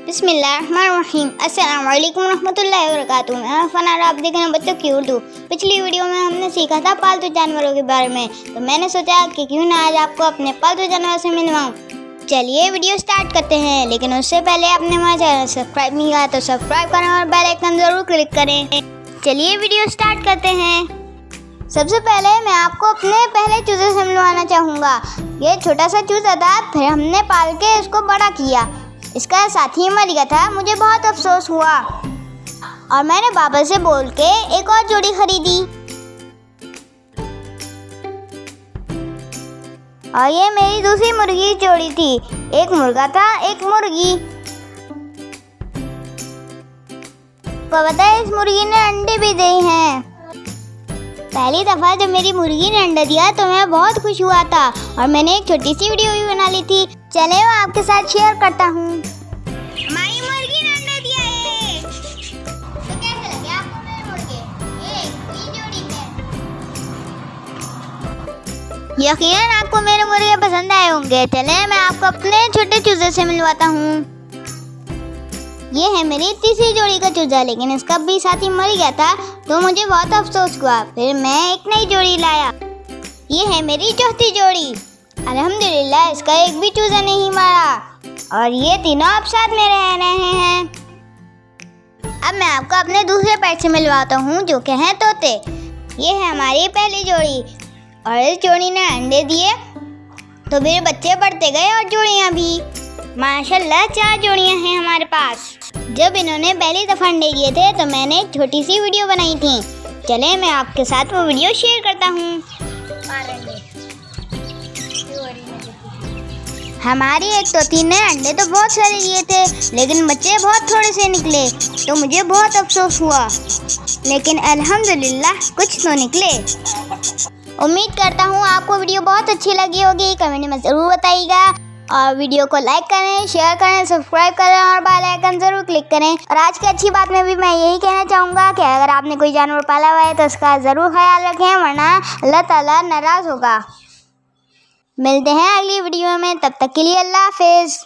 बिस्मिल्लाहिर्रहमानिर्रहीम। अस्सलाम वालेकुम रहमतुल्लाहि व बरकातुहू। मैं फनार, आप देख रहे हैं बच्चों की उर्दू। पिछली वीडियो में हमने सीखा था पालतू जानवरों के बारे में, तो मैंने सोचा कि क्यों ना आज आपको अपने पालतू जानवर से मिलवाऊं। चलिए वीडियो स्टार्ट करते हैं, लेकिन उससे पहले आपने हमारा चैनल सब्सक्राइब नहीं किया तो सब्सक्राइब करें और बेल आइकन जरूर क्लिक करें। चलिए वीडियो स्टार्ट करते हैं। सबसे पहले मैं आपको अपने पहले चूजे से मिलवाना चाहूँगा। ये छोटा सा चूजा था, फिर हमने पाल के इसको बड़ा किया। इसका साथी मर गया था, मुझे बहुत अफसोस हुआ और मैंने बाबा से बोल के एक और जोड़ी खरीदी। और ये मेरी दूसरी मुर्गी की जोड़ी थी। एक मुर्गा था, एक मुर्गी। को पता है, इस मुर्गी ने अंडे भी दिए हैं। पहली दफा जब मेरी मुर्गी ने अंडा दिया तो मैं बहुत खुश हुआ था और मैंने एक छोटी सी वीडियो भी बना ली थी। चले मैं आपके साथ शेयर करता हूँ। हमारी मुर्गी ने अंडा दिया है। तो कैसे लगे आपको मेरे मुर्गे? ये जोड़ी है। यकीनन आपको मेरे मुर्गे पसंद आए होंगे। चले मैं आपको अपने छोटे चूजे से मिलवाता हूँ। ये है मेरी तीसरी जोड़ी का चूजा, लेकिन इसका भी साथी मर गया था तो मुझे बहुत अफसोस हुआ। फिर मैं एक नई जोड़ी लाया। ये है मेरी चौथी जोड़ी। अल्हम्दुलिल्लाह इसका एक भी चूजा नहीं मरा और ये तीनों अब साथ में रह रहे हैं। अब मैं आपको अपने दूसरे पेट से मिलवाता हूँ, जो कि हैं तोते। ये है हमारी पहली जोड़ी और इस जोड़ी ने अंडे दिए तो मेरे बच्चे बढ़ते गए और जोड़ियाँ भी। माशाल्लाह 4 जोड़ियाँ हैं हमारे पास। जब इन्होंने पहली दफ़ा अंडे दिए थे तो मैंने एक छोटी सी वीडियो बनाई थी। चले मैं आपके साथ वो वीडियो शेयर करता हूँ। हमारी एक तोती ने अंडे तो बहुत सारे दिए थे, लेकिन बच्चे बहुत थोड़े से निकले तो मुझे बहुत अफसोस हुआ, लेकिन अल्हम्दुलिल्लाह कुछ तो निकले। उम्मीद करता हूँ आपको वीडियो बहुत अच्छी लगी होगी। कमेंट में ज़रूर बताइएगा और वीडियो को लाइक करें, शेयर करें, सब्सक्राइब करें और बेल आइकन ज़रूर क्लिक करें। और आज की अच्छी बात में भी मैं यही कहना चाहूँगा कि अगर आपने कोई जानवर पाला हुआ है तो उसका ज़रूर ख्याल रखें, वरना अल्लाह ताला नाराज़ होगा। मिलते हैं अगली वीडियो में, तब तक के लिए अल्लाह हाफिज़।